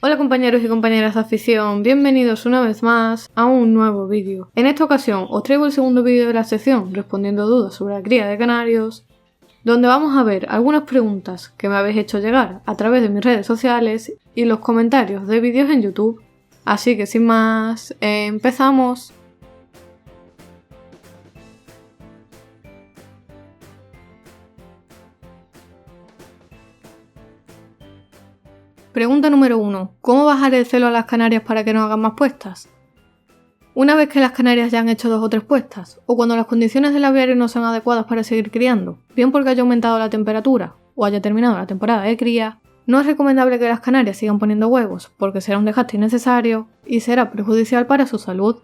Hola compañeros y compañeras de afición, bienvenidos una vez más a un nuevo vídeo. En esta ocasión os traigo el segundo vídeo de la sección respondiendo dudas sobre la cría de canarios, donde vamos a ver algunas preguntas que me habéis hecho llegar a través de mis redes sociales y los comentarios de vídeos en YouTube. Así que sin más, empezamos. Pregunta número 1. ¿Cómo bajar el celo a las canarias para que no hagan más puestas? Una vez que las canarias ya han hecho 2 o 3 puestas, o cuando las condiciones del aviario no son adecuadas para seguir criando, bien porque haya aumentado la temperatura o haya terminado la temporada de cría, no es recomendable que las canarias sigan poniendo huevos, porque será un desgaste innecesario y será perjudicial para su salud.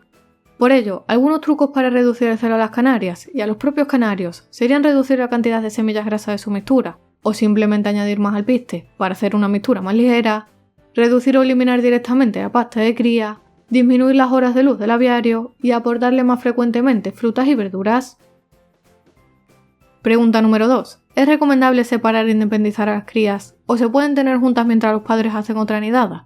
Por ello, algunos trucos para reducir el celo a las canarias y a los propios canarios serían reducir la cantidad de semillas grasas de su mixtura, o simplemente añadir más alpiste para hacer una mixtura más ligera, reducir o eliminar directamente la pasta de cría, disminuir las horas de luz del aviario y aportarle más frecuentemente frutas y verduras. Pregunta número 2. ¿Es recomendable separar e independizar a las crías o se pueden tener juntas mientras los padres hacen otra nidada?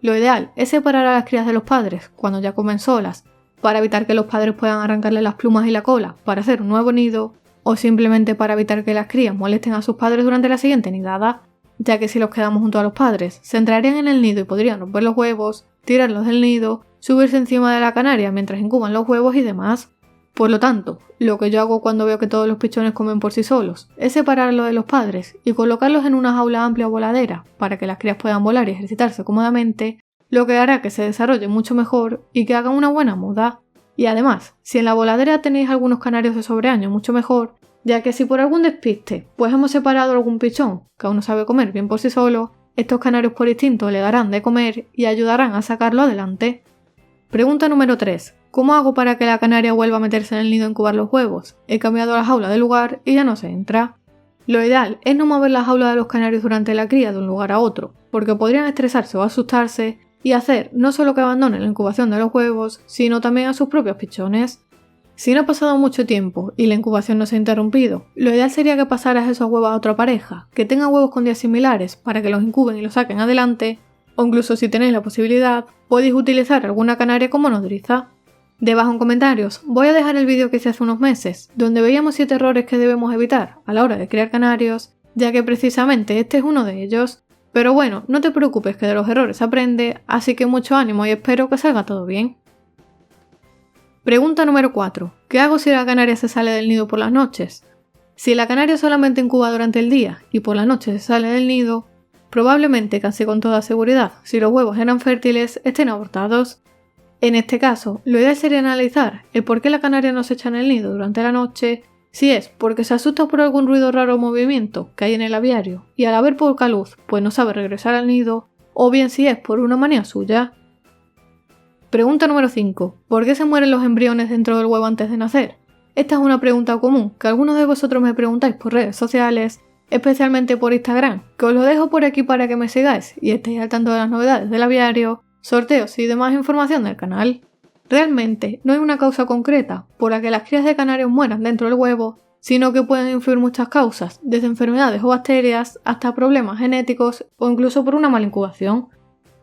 Lo ideal es separar a las crías de los padres cuando ya comen solas, para evitar que los padres puedan arrancarle las plumas y la cola para hacer un nuevo nido, o simplemente para evitar que las crías molesten a sus padres durante la siguiente nidada, ya que si los quedamos junto a los padres, se entrarían en el nido y podrían romper los huevos, tirarlos del nido, subirse encima de la canaria mientras incuban los huevos y demás. Por lo tanto, lo que yo hago cuando veo que todos los pichones comen por sí solos es separarlos de los padres y colocarlos en una jaula amplia o voladera para que las crías puedan volar y ejercitarse cómodamente, lo que hará que se desarrollen mucho mejor y que hagan una buena muda. Y además, si en la voladera tenéis algunos canarios de sobreaño, mucho mejor, ya que si por algún despiste pues hemos separado algún pichón que aún no sabe comer bien por sí solo, estos canarios por instinto le darán de comer y ayudarán a sacarlo adelante. Pregunta número 3. ¿Cómo hago para que la canaria vuelva a meterse en el nido a incubar los huevos? He cambiado la jaula de lugar y ya no se entra. Lo ideal es no mover la jaula de los canarios durante la cría de un lugar a otro, porque podrían estresarse o asustarse y hacer no solo que abandonen la incubación de los huevos, sino también a sus propios pichones. Si no ha pasado mucho tiempo y la incubación no se ha interrumpido, lo ideal sería que pasaras esos huevos a otra pareja, que tenga huevos con días similares para que los incuben y los saquen adelante, o incluso si tenéis la posibilidad, podéis utilizar alguna canaria como nodriza. Debajo en comentarios voy a dejar el vídeo que hice hace unos meses, donde veíamos 7 errores que debemos evitar a la hora de criar canarios, ya que precisamente este es uno de ellos. Pero bueno, no te preocupes que de los errores se aprende, así que mucho ánimo y espero que salga todo bien. Pregunta número 4. ¿Qué hago si la canaria se sale del nido por las noches? Si la canaria solamente incuba durante el día y por la noche se sale del nido, probablemente, casi con toda seguridad, si los huevos eran fértiles, estén abortados. En este caso, lo ideal sería analizar el por qué la canaria no se echa en el nido durante la noche, si es porque se asusta por algún ruido raro o movimiento que hay en el aviario y al haber poca luz pues no sabe regresar al nido, o bien si es por una manía suya. Pregunta número 5. ¿Por qué se mueren los embriones dentro del huevo antes de nacer? Esta es una pregunta común que algunos de vosotros me preguntáis por redes sociales, especialmente por Instagram, que os lo dejo por aquí para que me sigáis y estéis al tanto de las novedades del aviario, sorteos y demás información del canal. Realmente no hay una causa concreta por la que las crías de canarios mueran dentro del huevo, sino que pueden influir muchas causas, desde enfermedades o bacterias hasta problemas genéticos o incluso por una mala incubación.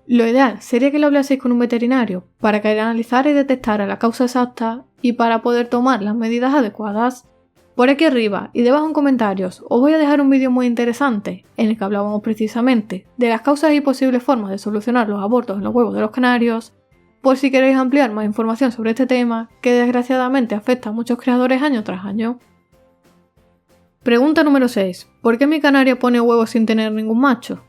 Lo ideal sería que lo hablaseis con un veterinario para que analizara y detectara la causa exacta y para poder tomar las medidas adecuadas. Por aquí arriba y debajo en comentarios os voy a dejar un vídeo muy interesante en el que hablábamos precisamente de las causas y posibles formas de solucionar los abortos en los huevos de los canarios, por si queréis ampliar más información sobre este tema que desgraciadamente afecta a muchos criadores año tras año. Pregunta número 6. ¿Por qué mi canaria pone huevos sin tener ningún macho?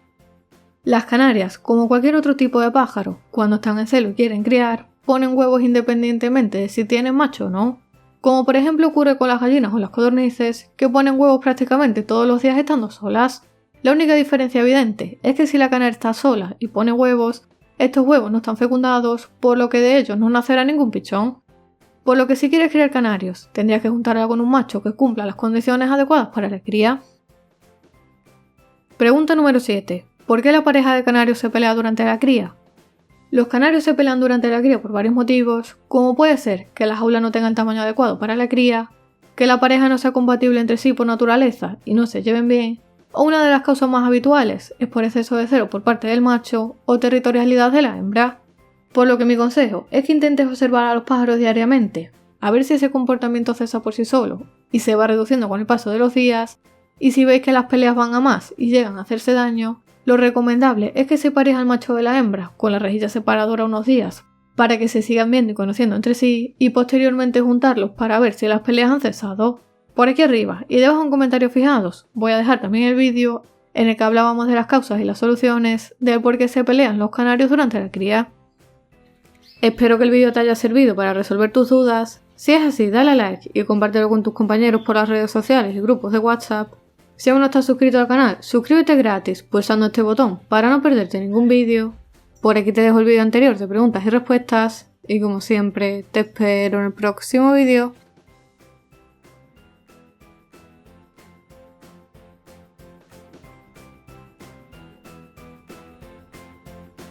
Las canarias, como cualquier otro tipo de pájaro, cuando están en celo y quieren criar, ponen huevos independientemente de si tienen macho o no. Como por ejemplo ocurre con las gallinas o las codornices, que ponen huevos prácticamente todos los días estando solas. La única diferencia evidente es que si la canaria está sola y pone huevos, estos huevos no están fecundados, por lo que de ellos no nacerá ningún pichón. Por lo que si quieres criar canarios, tendrías que juntarla con un macho que cumpla las condiciones adecuadas para la cría. Pregunta número 7. ¿Por qué la pareja de canarios se pelea durante la cría? Los canarios se pelean durante la cría por varios motivos, como puede ser que la jaula no tenga el tamaño adecuado para la cría, que la pareja no sea compatible entre sí por naturaleza y no se lleven bien, o una de las causas más habituales es por exceso de celo por parte del macho o territorialidad de la hembra. Por lo que mi consejo es que intentes observar a los pájaros diariamente, a ver si ese comportamiento cesa por sí solo y se va reduciendo con el paso de los días, y si veis que las peleas van a más y llegan a hacerse daño, lo recomendable es que separéis al macho de la hembra con la rejilla separadora unos días, para que se sigan viendo y conociendo entre sí y posteriormente juntarlos para ver si las peleas han cesado. Por aquí arriba y debajo en comentarios fijados voy a dejar también el vídeo en el que hablábamos de las causas y las soluciones del por qué se pelean los canarios durante la cría. Espero que el vídeo te haya servido para resolver tus dudas. Si es así, dale a like y compártelo con tus compañeros por las redes sociales y grupos de WhatsApp. Si aún no estás suscrito al canal, suscríbete gratis pulsando este botón para no perderte ningún vídeo. Por aquí te dejo el vídeo anterior de preguntas y respuestas y como siempre te espero en el próximo vídeo.